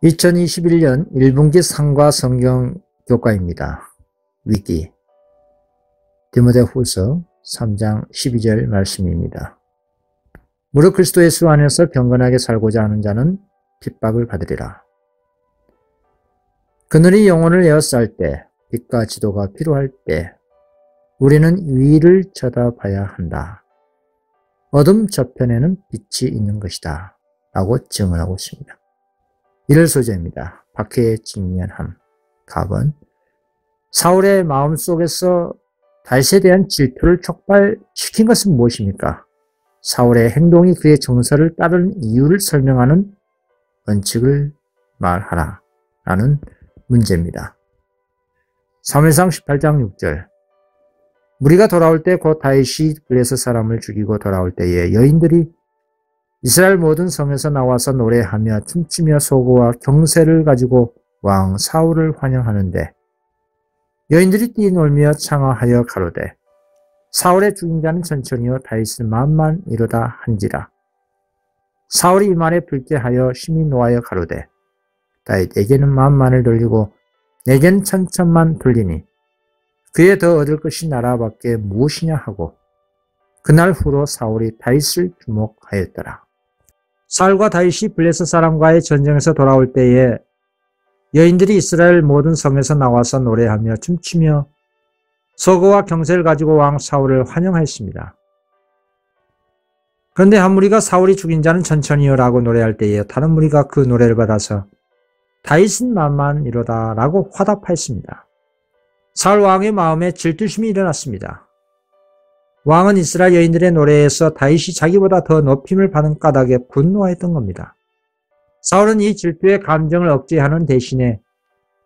2021년 1분기 상과 성경 교과입니다. 위기 디모데후서 3장 12절 말씀입니다. 무릇 그리스도 예수 안에서 경건하게 살고자 하는 자는 핍박을 받으리라. 그늘이 영혼을 에워쌀 때, 빛과 지도가 필요할 때 우리는 위를 쳐다봐야 한다. 어둠 저편에는 빛이 있는 것이다. 라고 증언하고 있습니다. 1월 소재입니다. 박해에 직면함. 답은 사울의 마음속에서 다윗에 대한 질투를 촉발시킨 것은 무엇입니까? 사울의 행동이 그의 정서를 따르는 이유를 설명하는 원칙을 말하라 라는 문제입니다. 사무엘상 18장 6절 무리가 돌아올 때 곧 다윗이 블레셋 사람을 죽이고 돌아올 때에 여인들이 이스라엘 모든 성에서 나와서 노래하며 춤추며 소고와 경세를 가지고 왕 사울을 환영하는데 여인들이 뛰놀며 창화하여 가로되 사울의 죽인 자는 천천히요 다윗은 만만이로다 한지라. 사울이 이 말에 불쾌하여 심히 노하여 가로되 다윗에게는 만만을 돌리고 내겐 천천만 돌리니 그에 더 얻을 것이 나라밖에 무엇이냐 하고 그날 후로 사울이 다윗을 주목하였더라. 사울과 다윗이 블레셋 사람과의 전쟁에서 돌아올 때에 여인들이 이스라엘 모든 성에서 나와서 노래하며 춤추며 서거와 경세를 가지고 왕 사울을 환영하였습니다. 그런데 한 무리가 사울이 죽인 자는 천천히요 라고 노래할 때에 다른 무리가 그 노래를 받아서 다윗은 만만이로다 라고 화답하였습니다. 사울 왕의 마음에 질투심이 일어났습니다. 왕은 이스라엘 여인들의 노래에서 다윗이 자기보다 더 높임을 받은 까닭에 분노하였던 겁니다. 사울은 이 질투의 감정을 억제하는 대신에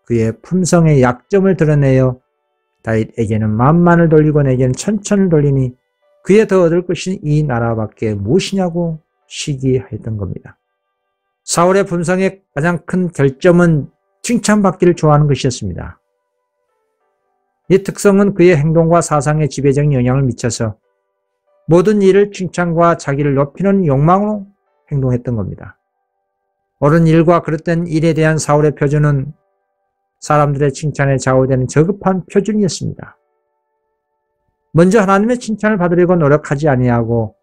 그의 품성의 약점을 드러내어 다윗에게는 만만을 돌리고 내게는 천천을 돌리니 그에 더 얻을 것이 이 나라밖에 무엇이냐고 시기하였던 겁니다. 사울의 품성의 가장 큰 결점은 칭찬받기를 좋아하는 것이었습니다. 이 특성은 그의 행동과 사상에 지배적인 영향을 미쳐서 모든 일을 칭찬과 자기를 높이는 욕망으로 행동했던 겁니다. 옳은 일과 그릇된 일에 대한 사울의 표준은 사람들의 칭찬에 좌우되는 저급한 표준이었습니다. 먼저 하나님의 칭찬을 받으려고 노력하지 아니하고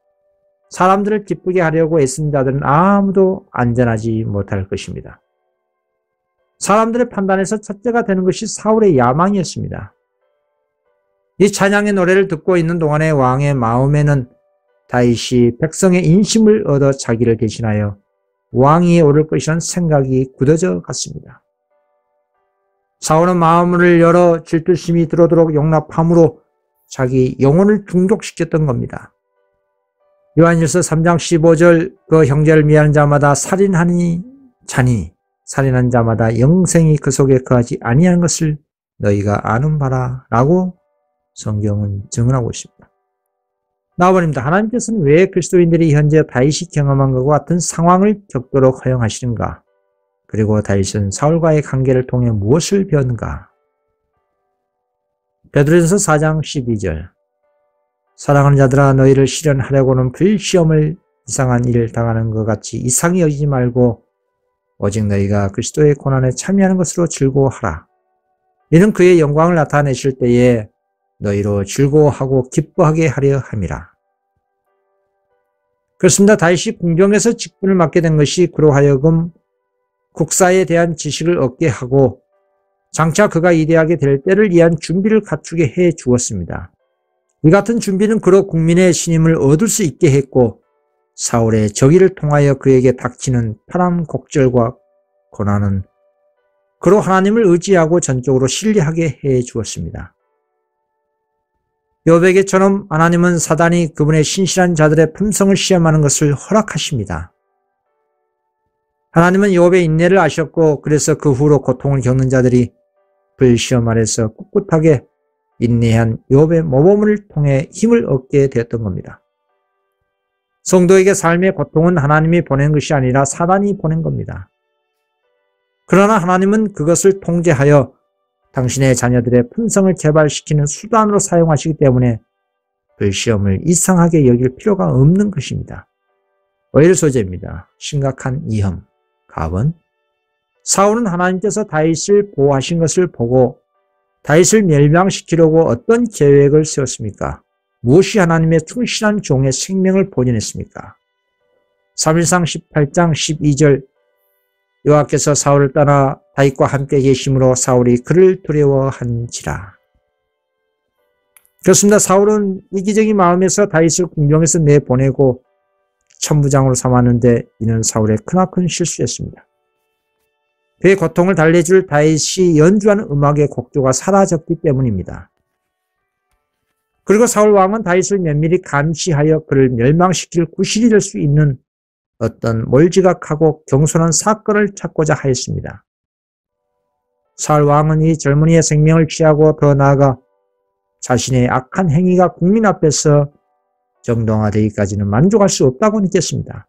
사람들을 기쁘게 하려고 애쓴 자들은 아무도 안전하지 못할 것입니다. 사람들의 판단에서 첫째가 되는 것이 사울의 야망이었습니다. 이 찬양의 노래를 듣고 있는 동안에 왕의 마음에는 다윗이 백성의 인심을 얻어 자기를 대신하여 왕위에 오를 것이라는 생각이 굳어져 갔습니다. 사울은 마음을 열어 질투심이 들어오도록 용납함으로 자기 영혼을 중독시켰던 겁니다. 요한일서 3장 15절 그 형제를 미워하는 자마다 살인하니 자니 살인한 자마다 영생이 그 속에 거하지 아니하는 것을 너희가 아는 바라 라고 성경은 증언하고 있습니다. 나아버립니다. 하나님께서는 왜 그리스도인들이 현재 다윗이 경험한 것과 같은 상황을 겪도록 허용하시는가? 그리고 다윗은 사울과의 관계를 통해 무엇을 배웠는가? 베드로전서 4장 12절 사랑하는 자들아 너희를 시련하려고는 불시험을 이상한 일을 당하는 것 같이 이상히 여기지 말고 오직 너희가 그리스도의 고난에 참여하는 것으로 즐거워하라. 이는 그의 영광을 나타내실 때에 너희로 즐거워하고 기뻐하게 하려 함이라. 그렇습니다. 다윗이 궁정에서 직분을 맡게 된 것이 그로 하여금 국사에 대한 지식을 얻게 하고 장차 그가 위대하게 될 때를 위한 준비를 갖추게 해 주었습니다. 이 같은 준비는 그로 국민의 신임을 얻을 수 있게 했고 사울의 저기를 통하여 그에게 닥치는 파랑곡절과 고난은 그로 하나님을 의지하고 전적으로 신뢰하게 해 주었습니다. 욥에게처럼 하나님은 사단이 그분의 신실한 자들의 품성을 시험하는 것을 허락하십니다. 하나님은 욥의 인내를 아셨고 그래서 그 후로 고통을 겪는 자들이 불시험 아래서 꿋꿋하게 인내한 욥의 모범을 통해 힘을 얻게 되었던 겁니다. 성도에게 삶의 고통은 하나님이 보낸 것이 아니라 사단이 보낸 겁니다. 그러나 하나님은 그것을 통제하여 당신의 자녀들의 품성을 개발시키는 수단으로 사용하시기 때문에 불시험을 이상하게 여길 필요가 없는 것입니다. 오일 소재입니다. 심각한 위험, 갑은 사울은 하나님께서 다윗을 보호하신 것을 보고 다윗을 멸망시키려고 어떤 계획을 세웠습니까? 무엇이 하나님의 충실한 종의 생명을 보존했습니까? 3일상 18장 12절 여호와께서 사울을 떠나 다윗과 함께 계심으로 사울이 그를 두려워한지라. 그렇습니다. 사울은 이기적인 마음에서 다윗을 궁정에서 내보내고 천부장으로 삼았는데 이는 사울의 크나큰 실수였습니다. 그의 고통을 달래줄 다윗이 연주하는 음악의 곡조가 사라졌기 때문입니다. 그리고 사울 왕은 다윗을 면밀히 감시하여 그를 멸망시킬 구실이 될 수 있는 어떤 몰지각하고 경솔한 사건을 찾고자 하였습니다. 사울 왕은 이 젊은이의 생명을 취하고 더 나아가 자신의 악한 행위가 국민 앞에서 정당화되기까지는 만족할 수 없다고 느꼈습니다.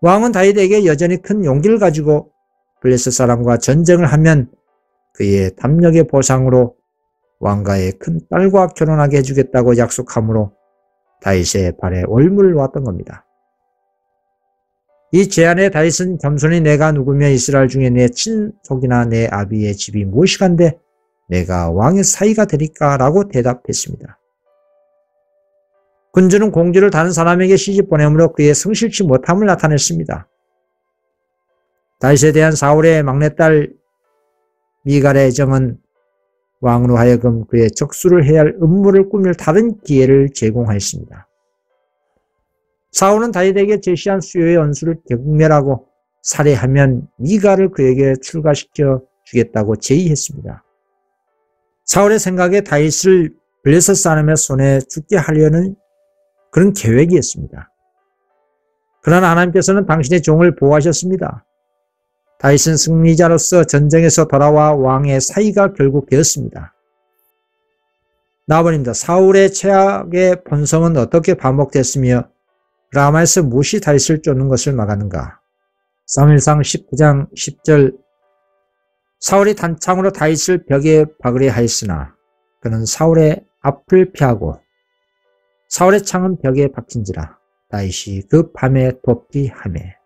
왕은 다윗에게 여전히 큰 용기를 가지고 블레셋 사람과 전쟁을 하면 그의 담력의 보상으로 왕가의 큰 딸과 결혼하게 해주겠다고 약속하므로 다윗의 발에 올무를 놓았던 겁니다. 이 제안에 다윗은 겸손히 내가 누구며 이스라엘 중에 내 친속이나 내 아비의 집이 무엇이간데 내가 왕의 사위가 되리까? 라고 대답했습니다. 군주는 공주를 다른 사람에게 시집 보내므로 그의 성실치 못함을 나타냈습니다. 다윗에 대한 사울의 막내딸 미갈의 애정은 왕으로 하여금 그의 적수를 해야 할 음모를 꾸밀 다른 기회를 제공하였습니다. 사울은 다윗에게 제시한 수요의 언수를 경멸하고 살해하면 미갈을 그에게 출가시켜 주겠다고 제의했습니다. 사울의 생각에 다윗을 블레셋 사람의 손에 죽게 하려는 그런 계획이었습니다. 그러나 하나님께서는 당신의 종을 보호하셨습니다. 다윗은 승리자로서 전쟁에서 돌아와 왕의 사위가 결국 되었습니다. 나아버립니다. 사울의 최악의 본성은 어떻게 반복됐으며 라마에서 무엇이 다윗을 쫓는 것을 막았는가? 사무엘상 19장 10절 사울이 단창으로 다윗을 벽에 박으려 하였으나 그는 사울의 앞을 피하고 사울의 창은 벽에 박힌지라 다윗이 그 밤에 도피하매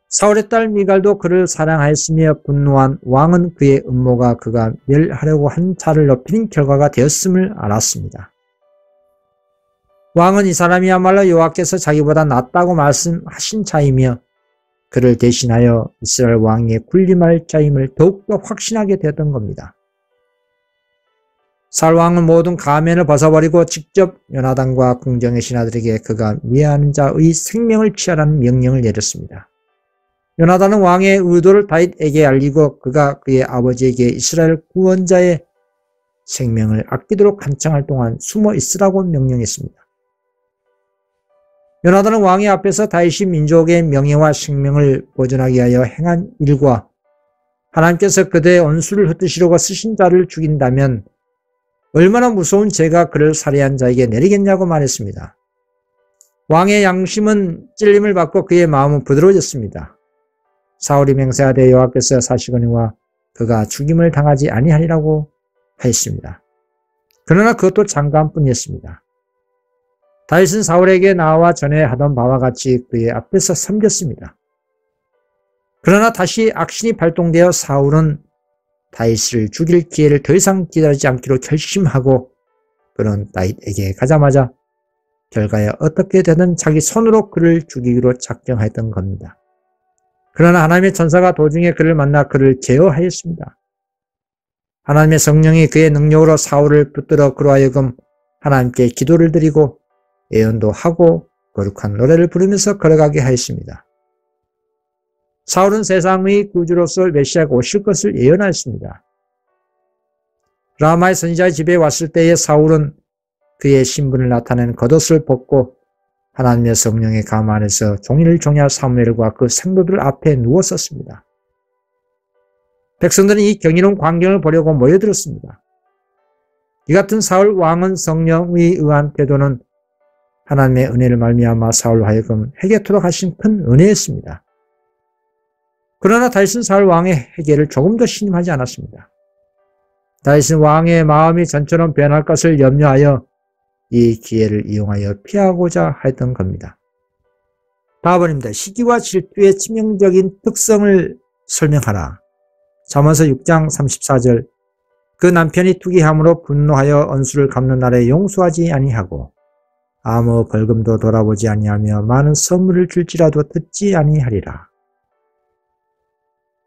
사울의 딸 미갈도 그를 사랑하였으며 분노한 왕은 그의 음모가 그가 멸하려고 한 자를 높이는 결과가 되었음을 알았습니다. 왕은 이 사람이야말로 여호와께서 자기보다 낫다고 말씀하신 자이며 그를 대신하여 이스라엘 왕위에 군림할 자임을 더욱더 확신하게 되었던 겁니다. 사울 왕은 모든 가면을 벗어버리고 직접 요나단과 궁정의 신하들에게 그가 미워하는 자의 생명을 취하라는 명령을 내렸습니다. 요나단은 왕의 의도를 다윗에게 알리고 그가 그의 아버지에게 이스라엘 구원자의 생명을 아끼도록 간청할 동안 숨어 있으라고 명령했습니다. 요나단은 왕의 앞에서 다윗이 민족의 명예와 생명을 보존하기 위하여 행한 일과 하나님께서 그들의 원수를 흩으시려고 쓰신 자를 죽인다면 얼마나 무서운 죄가 그를 살해한 자에게 내리겠냐고 말했습니다. 왕의 양심은 찔림을 받고 그의 마음은 부드러워졌습니다. 사울이 맹세하되 여호와께서 사시거니와 그가 죽임을 당하지 아니하리라고 하였습니다. 그러나 그것도 잠깐뿐이었습니다. 다윗은 사울에게 나와 전에 하던 바와 같이 그의 앞에서 섬겼습니다. 그러나 다시 악신이 발동되어 사울은 다윗을 죽일 기회를 더 이상 기다리지 않기로 결심하고 그는 다윗에게 가자마자 결과에 어떻게 되든 자기 손으로 그를 죽이기로 작정했던 겁니다. 그러나 하나님의 천사가 도중에 그를 만나 그를 제어하였습니다. 하나님의 성령이 그의 능력으로 사울을 붙들어 그로 하여금 하나님께 기도를 드리고 예언도 하고 거룩한 노래를 부르면서 걸어가게 하였습니다. 사울은 세상의 구주로서 메시아가 오실 것을 예언하였습니다. 라마의 선지자의 집에 왔을 때에 사울은 그의 신분을 나타내는 겉옷을 벗고 하나님의 성령의 감 안에서 종일 종야 사무엘과 그 생도들 앞에 누웠었습니다. 백성들은 이 경이로운 광경을 보려고 모여들었습니다. 이 같은 사울 왕은 성령의 의한 태도는 하나님의 은혜를 말미암아 사울로 하여금 회개토록 하신 큰 은혜였습니다. 그러나 다윗은 사울 왕의 회개를 조금 더 신임하지 않았습니다. 다윗은 왕의 마음이 전처럼 변할 것을 염려하여 이 기회를 이용하여 피하고자 했던 겁니다. 4번입니다. 시기와 질투의 치명적인 특성을 설명하라. 잠언서 6장 34절. 그 남편이 투기함으로 분노하여 언수를 갚는 날에 용서하지 아니하고 아무 벌금도 돌아보지 아니하며 많은 선물을 줄지라도 듣지 아니하리라.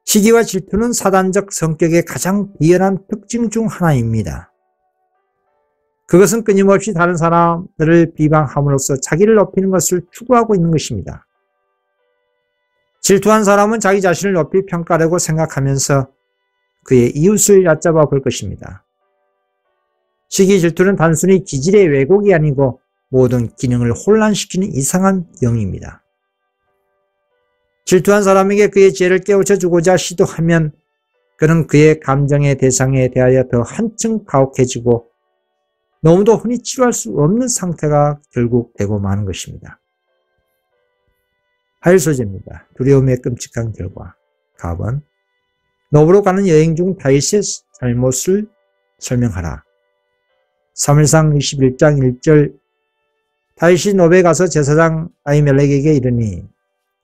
시기와 질투는 사단적 성격의 가장 비열한 특징 중 하나입니다. 그것은 끊임없이 다른 사람들을 비방함으로써 자기를 높이는 것을 추구하고 있는 것입니다. 질투한 사람은 자기 자신을 높이 평가하려고 생각하면서 그의 이웃을 얕잡아 볼 것입니다. 시기 질투는 단순히 기질의 왜곡이 아니고 모든 기능을 혼란시키는 이상한 영입니다. 질투한 사람에게 그의 죄를 깨우쳐 주고자 시도하면 그는 그의 감정의 대상에 대하여 더 한층 가혹해지고 너무도 흔히 치료할 수 없는 상태가 결국 되고 마는 것입니다. 하일 소재입니다. 두려움의 끔찍한 결과. 갑은 노브로 가는 여행 중 다윗의 잘못을 설명하라. 사무엘상 21장 1절. 다윗이 노브에 가서 제사장 아히멜렉에게 이르니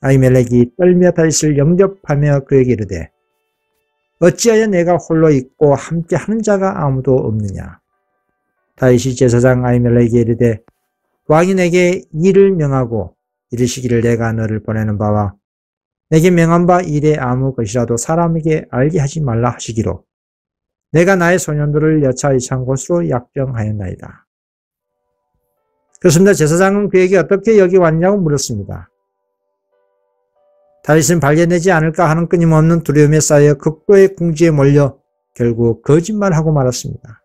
아히멜렉이 떨며 다윗을 영접하며 그에게 이르되 어찌하여 내가 홀로 있고 함께 하는 자가 아무도 없느냐. 다윗이 제사장 아히멜렉에게 이르되 왕이 내게 일을 명하고 이르시기를 내가 너를 보내는 바와 내게 명한 바 일에 아무 것이라도 사람에게 알게 하지 말라 하시기로 내가 나의 소년들을 여차이찬 곳으로 약정하였나이다. 그렇습니다. 제사장은 그에게 어떻게 여기 왔냐고 물었습니다. 다윗은 발견되지 않을까 하는 끊임없는 두려움에 쌓여 극도의 궁지에 몰려 결국 거짓말하고 말았습니다.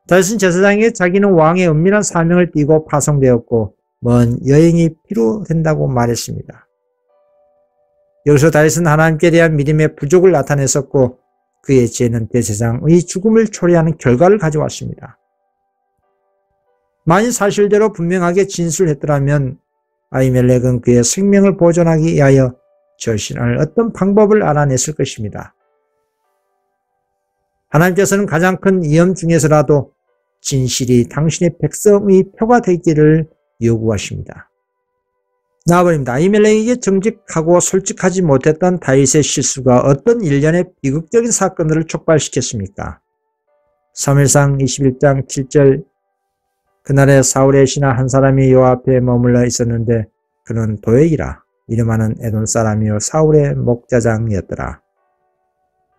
다윗은 제사장에게 자기는 왕의 은밀한 사명을 띠고 파송되었고 먼 여행이 필요된다고 말했습니다. 여기서 다윗은 하나님께 대한 믿음의 부족을 나타냈었고 그의 죄는 대제사장의 죽음을 초래하는 결과를 가져왔습니다. 만일 사실대로 분명하게 진술했더라면 아히멜렉은 그의 생명을 보존하기 위하여 절신할 어떤 방법을 알아냈을 것입니다. 하나님께서는 가장 큰 위험 중에서라도 진실이 당신의 백성의 표가 되기를 요구하십니다. 나아버립니다. 아히멜렉에게 정직하고 솔직하지 못했던 다윗의 실수가 어떤 일련의 비극적인 사건들을 촉발시켰습니까? 사무엘상 21장 7절. 그날에 사울의 신하 한 사람이 요 앞에 머물러 있었는데 그는 도액이라 이름하는 에돔 사람이요 사울의 목자장이었더라.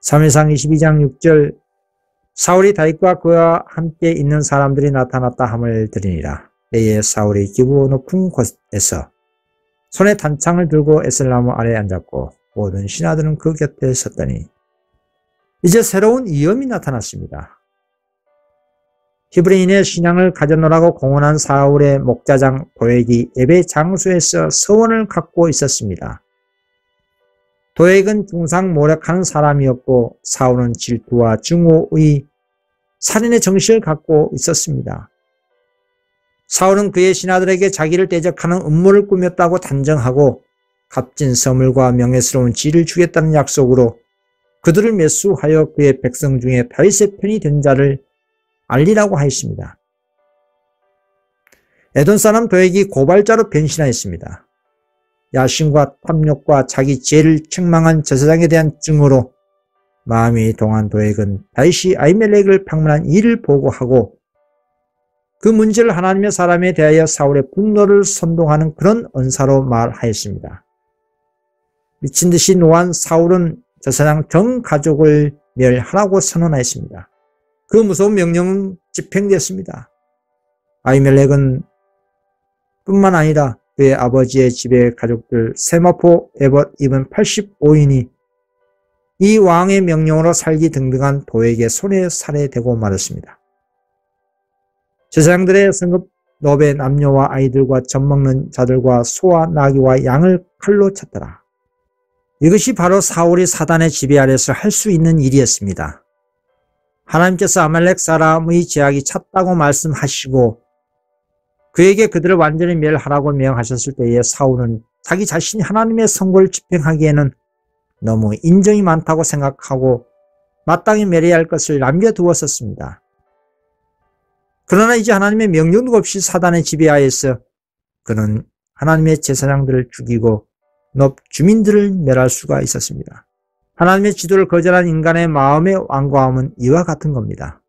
사무엘상 22장 6절. 사울이 다윗과 그와 함께 있는 사람들이 나타났다 함을 들으니라. 때에 사울이 기부 높은 곳에서 손에 단창을 들고 에셀나무 아래에 앉았고 모든 신하들은 그 곁에 섰더니 이제 새로운 위험이 나타났습니다. 히브리인의 신앙을 가져노라고 공언한 사울의 목자장 도액이 예배 장소에서 서원을 갖고 있었습니다. 도액은 중상 모략하는 사람이었고 사울은 질투와 증오의 살인의 정신을 갖고 있었습니다. 사울은 그의 신하들에게 자기를 대적하는 음모를 꾸몄다고 단정하고 값진 선물과 명예스러운 지를 주겠다는 약속으로 그들을 매수하여 그의 백성 중에 다윗의 편이 된 자를 알리라고 하였습니다. 에돔 사람 도액이 고발자로 변신하였습니다. 야심과 탐욕과 자기 죄를 책망한 제사장에 대한 증오로 마음이 동한 도액은 다윗이 아히멜렉을 방문한 일을 보고하고 그 문제를 하나님의 사람에 대하여 사울의 분노를 선동하는 그런 언사로 말하였습니다. 미친 듯이 노한 사울은 제사장 전 가족을 멸하라고 선언하였습니다. 그 무서운 명령은 집행되었습니다. 아히멜렉은 뿐만 아니라 그의 아버지의 집의 가족들 세마포 에봇 입은 85인이 이 왕의 명령으로 살기 등등한 도액의 손에 살해되고 말았습니다. 제사장들의 성급 노베 남녀와 아이들과 젖먹는 자들과 소와 나귀와 양을 칼로 쳤더라. 이것이 바로 사울이 사단의 지배 아래서 할 수 있는 일이었습니다. 하나님께서 아말렉 사람의 죄악이 찼다고 말씀하시고 그에게 그들을 완전히 멸하라고 명하셨을 때에 사울은 자기 자신이 하나님의 선고를 집행하기에는 너무 인정이 많다고 생각하고 마땅히 멸해야 할 것을 남겨두었었습니다. 그러나 이제 하나님의 명령도 없이 사단의 지배하에서 그는 하나님의 제사장들을 죽이고 높 주민들을 멸할 수가 있었습니다. 하나님의 지도를 거절한 인간의 마음의 완고함은 이와 같은 겁니다.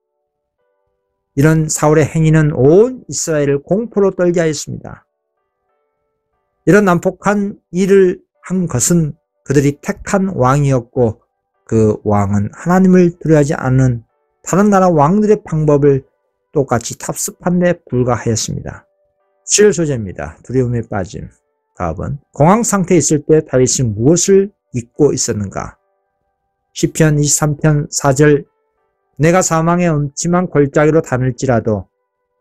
이런 사울의 행위는 온 이스라엘을 공포로 떨게 하였습니다. 이런 난폭한 일을 한 것은 그들이 택한 왕이었고 그 왕은 하나님을 두려워하지 않는 다른 나라 왕들의 방법을 똑같이 탑습한 데 불과하였습니다. 7절 소재입니다. 두려움에 빠짐. 답은 공황 상태에 있을 때 다윗이 무엇을 잊고 있었는가? 시편 23편 4절 내가 사망의 음침한 골짜기로 다닐지라도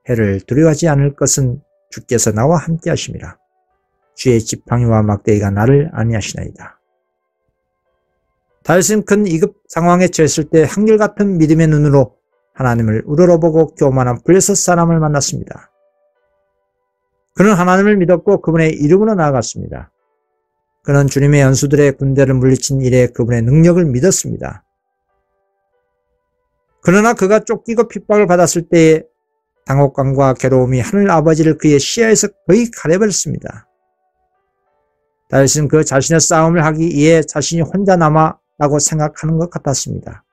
해를 두려워하지 않을 것은 주께서 나와 함께 하심이라. 주의 지팡이와 막대기가 나를 안위하시나이다. 다윗은 큰 위급 상황에 처했을 때 한결같은 믿음의 눈으로 하나님을 우러러보고 교만한 블레셋 사람을 만났습니다. 그는 하나님을 믿었고 그분의 이름으로 나아갔습니다. 그는 주님의 연수들의 군대를 물리친 일에 그분의 능력을 믿었습니다. 그러나 그가 쫓기고 핍박을 받았을 때에 당혹감과 괴로움이 하늘 아버지를 그의 시야에서 거의 가려버렸습니다. 다윗은 그 자신의 싸움을 하기 위해 자신이 혼자 남아라고 생각하는 것 같았습니다.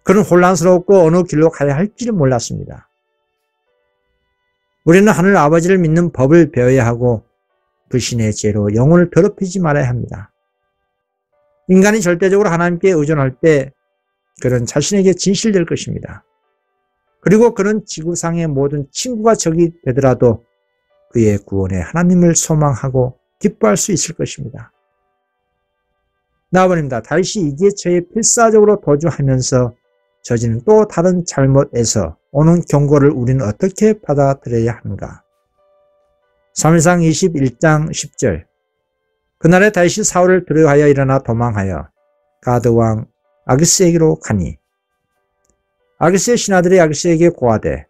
그는 혼란스럽고 어느 길로 가야 할지를 몰랐습니다. 우리는 하늘 아버지를 믿는 법을 배워야 하고 불신의 죄로 영혼을 더럽히지 말아야 합니다. 인간이 절대적으로 하나님께 의존할 때 그는 자신에게 진실될 것입니다. 그리고 그는 지구상의 모든 친구가 적이 되더라도 그의 구원에 하나님을 소망하고 기뻐할 수 있을 것입니다. 나아버립니다. 다윗이 이기에 처해 필사적으로 도주하면서 저지른 또 다른 잘못에서 오는 경고를 우리는 어떻게 받아들여야 하는가? 사무엘상 21장 10절 그날에 다윗이 사울을 두려워하여 일어나 도망하여 가드왕 아기스에게로 가니 아기스의 신하들이 아기스에게 고하되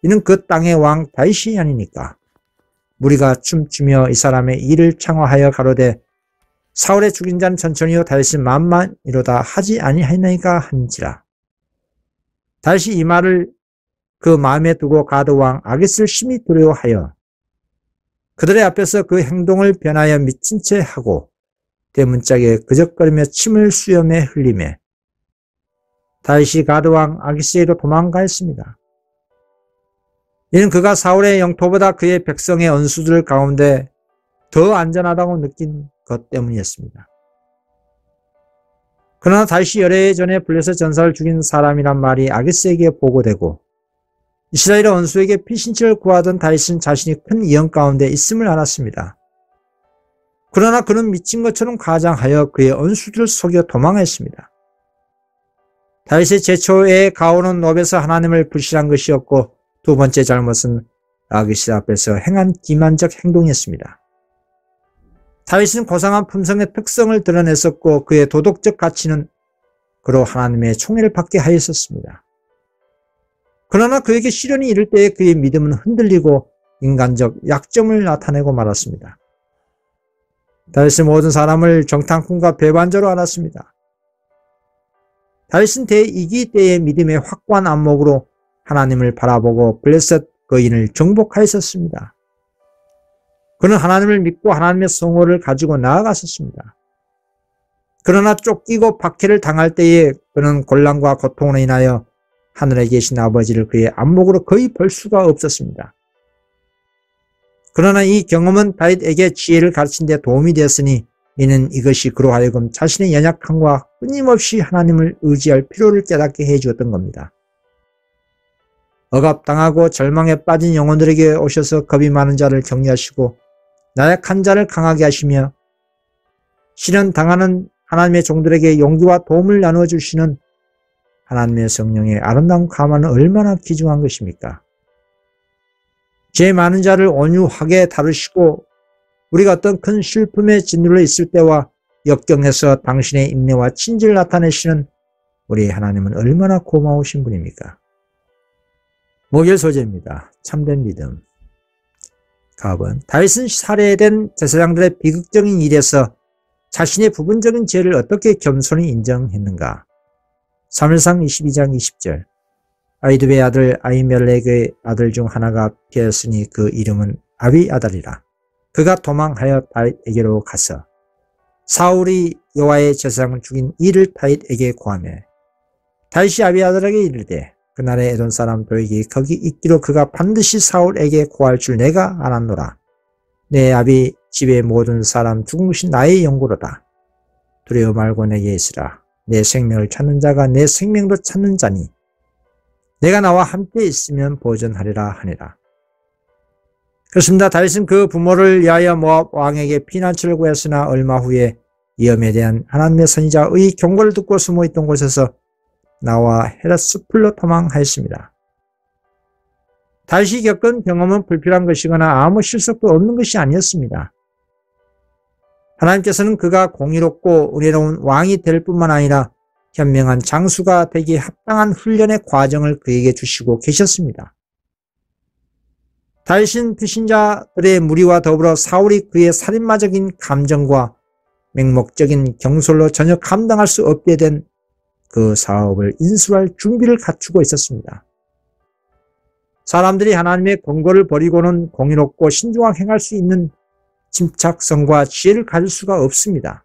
이는 그 땅의 왕 다윗이 아니니까 무리가 춤추며 이 사람의 일을 창화하여 가로되 사울의 죽인 자는 천천히요 다윗은 만만이로다 하지 아니하였나이까 한지라. 다윗이 이 말을 그 마음에 두고 가드왕 아기스를 심히 두려워하여 그들의 앞에서 그 행동을 변하여 미친 채 하고 대문짝에 그적거리며 침을 수염에 흘리매 다윗이 가드왕 아기스에게로 도망가였습니다. 이는 그가 사울의 영토보다 그의 백성의 언수들 가운데 더 안전하다고 느낀 것 때문이었습니다. 그러나 다윗이 여러 해 전에 블레셋 전사를 죽인 사람이란 말이 아기스에게 보고되고 이스라엘의 원수에게 피신처를 구하던 다윗은 자신이 큰 위험 가운데 있음을 알았습니다. 그러나 그는 미친 것처럼 가장하여 그의 원수들을 속여 도망했습니다. 다윗의 제초의 가오는 노베서 하나님을 불신한 것이었고 두 번째 잘못은 아기스 앞에서 행한 기만적 행동이었습니다. 다윗은 고상한 품성의 특성을 드러냈었고 그의 도덕적 가치는 그로 하나님의 총애를 받게 하였었습니다. 그러나 그에게 시련이 이를 때에 그의 믿음은 흔들리고 인간적 약점을 나타내고 말았습니다. 다윗은 모든 사람을 정탐꾼과 배반자로 알았습니다. 다윗은 대이기 때의 믿음의 확고한 안목으로 하나님을 바라보고 블레셋 거인을 정복하였었습니다. 그는 하나님을 믿고 하나님의 성호를 가지고 나아갔었습니다. 그러나 쫓기고 박해를 당할 때에 그는 곤란과 고통으로 인하여 하늘에 계신 아버지를 그의 안목으로 거의 볼 수가 없었습니다. 그러나 이 경험은 다윗에게 지혜를 가르친 데 도움이 되었으니 이는 이것이 그로 하여금 자신의 연약함과 끊임없이 하나님을 의지할 필요를 깨닫게 해주었던 겁니다. 억압당하고 절망에 빠진 영혼들에게 오셔서 겁이 많은 자를 격려하시고 나약한 자를 강하게 하시며 시련 당하는 하나님의 종들에게 용기와 도움을 나누어 주시는 하나님의 성령의 아름다운 감화는 얼마나 귀중한 것입니까? 죄 많은 자를 온유하게 다루시고 우리가 어떤 큰 슬픔에 짓눌려 있을 때와 역경에서 당신의 인내와 친절을 나타내시는 우리 하나님은 얼마나 고마우신 분입니까? 목요일 소재입니다. 참된 믿음. 갑은 다윗은 살해된 제사장들의 비극적인 일에서 자신의 부분적인 죄를 어떻게 겸손히 인정했는가? 사무엘상 22장 20절 아이두베의 아들 아히멜렉의 아들 중 하나가 피하였으니 그 이름은 아비아달이라. 그가 도망하여 다윗에게로 가서 사울이 여호와의 제사장을 죽인 이를 다윗에게 고하며 다윗이 아비아달에게 이르되 그날에 에돔 사람 도에게 거기 있기로 그가 반드시 사울에게 고할 줄 내가 알았노라. 내 아비 집의 모든 사람 죽은 것이 나의 영고로다. 두려워 말고 내게 있으라. 내 생명을 찾는 자가 내 생명도 찾는 자니 내가 나와 함께 있으면 보전하리라 하니라. 그렇습니다. 다윗은 그 부모를 위하여 모압 왕에게 피난처를 구했으나 얼마 후에 위험에 대한 하나님의 선지자의 경고를 듣고 숨어있던 곳에서 나와 헤르스풀로 도망하였습니다. 다윗이 겪은 경험은 불필요한 것이거나 아무 실속도 없는 것이 아니었습니다. 하나님께서는 그가 공의롭고 은혜로운 왕이 될 뿐만 아니라 현명한 장수가 되기에 합당한 훈련의 과정을 그에게 주시고 계셨습니다. 다윗은 불신자들의 무리와 더불어 사울이 그의 살인마적인 감정과 맹목적인 경솔로 전혀 감당할 수 없게 된 그 사업을 인수할 준비를 갖추고 있었습니다. 사람들이 하나님의 권고를 버리고는 공의롭고 신중하게 행할 수 있는 침착성과 지혜를 가질 수가 없습니다.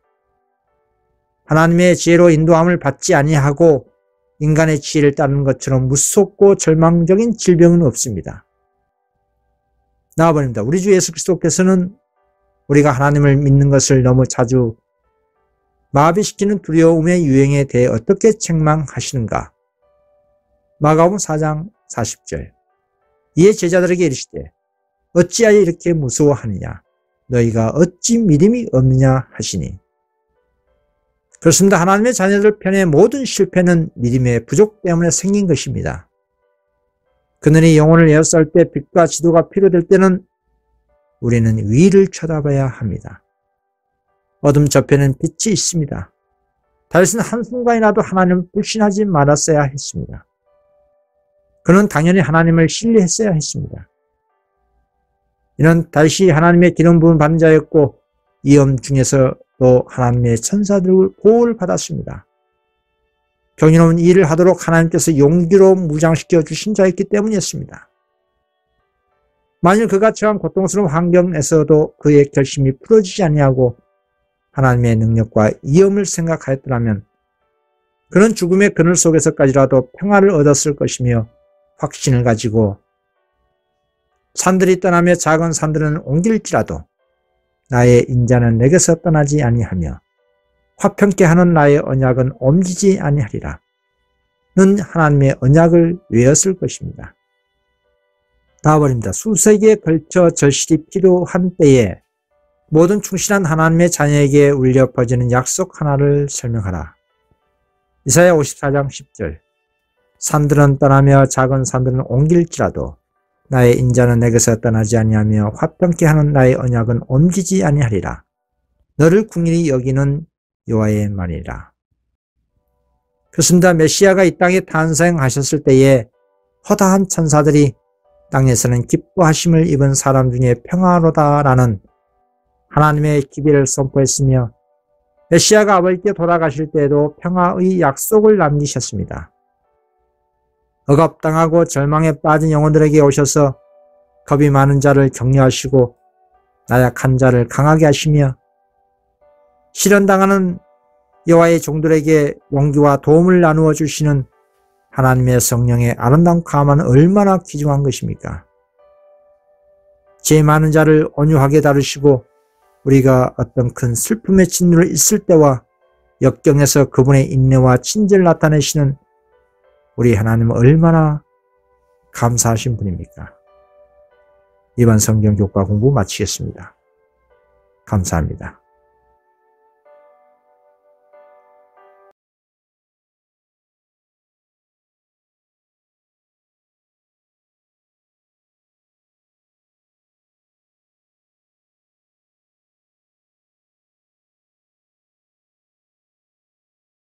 하나님의 지혜로 인도함을 받지 아니하고 인간의 지혜를 따르는 것처럼 무섭고 절망적인 질병은 없습니다. 나와버립니다. 우리 주 예수 그리스도께서는 우리가 하나님을 믿는 것을 너무 자주 마비시키는 두려움의 유행에 대해 어떻게 책망하시는가? 마가복음 4장 40절. 이에 제자들에게 이르시되 어찌하여 이렇게 무서워하느냐? 너희가 어찌 믿음이 없느냐 하시니. 그렇습니다. 하나님의 자녀들 편의 모든 실패는 믿음의 부족 때문에 생긴 것입니다. 그늘이 영혼을 에워쌀 때 빛과 지도가 필요될 때는 우리는 위를 쳐다봐야 합니다. 어둠 저편엔 빛이 있습니다. 다윗은 한순간이라도 하나님을 불신하지 말았어야 했습니다. 그는 당연히 하나님을 신뢰했어야 했습니다. 이는 다윗이 하나님의 기름 부음 받은 자였고 위험 중에서도 하나님의 천사들 보호를 받았습니다. 경이로운 일을 하도록 하나님께서 용기로 무장시켜 주신 자였기 때문이었습니다. 만일 그가 처한 고통스러운 환경에서도 그의 결심이 풀어지지 아니하고 하나님의 능력과 위엄을 생각하였더라면 그는 죽음의 그늘 속에서까지라도 평화를 얻었을 것이며 확신을 가지고 산들이 떠나며 작은 산들은 옮길지라도 나의 인자는 내게서 떠나지 아니하며 화평케 하는 나의 언약은 옮기지 아니하리라. 는 하나님의 언약을 외웠을 것입니다. 나와버립니다. 수세기에 걸쳐 절실히 필요한 때에 모든 충실한 하나님의 자녀에게 울려 퍼지는 약속 하나를 설명하라. 이사야 54장 10절. 산들은 떠나며 작은 산들은 옮길지라도 나의 인자는 내게서 떠나지 아니하며 화평케 하는 나의 언약은 옮기지 아니하리라. 너를 긍휼히 여기는 여호와의 말이라. 그렇습니다. 메시아가 이 땅에 탄생하셨을 때에 허다한 천사들이 땅에서는 기뻐하심을 입은 사람 중에 평화로다라는 하나님의 기별을 선포했으며 메시아가 아버지께 돌아가실 때에도 평화의 약속을 남기셨습니다. 억압당하고 절망에 빠진 영혼들에게 오셔서 겁이 많은 자를 격려하시고 나약한 자를 강하게 하시며 시련당하는 여호와의 종들에게 용기와 도움을 나누어 주시는 하나님의 성령의 아름다운 감화는 얼마나 귀중한 것입니까? 죄 많은 자를 온유하게 다루시고 우리가 어떤 큰 슬픔의 진노를 있을 때와 역경에서 그분의 인내와 친절을 나타내시는 우리 하나님은 얼마나 감사하신 분입니까? 이번 성경 교과 공부 마치겠습니다. 감사합니다.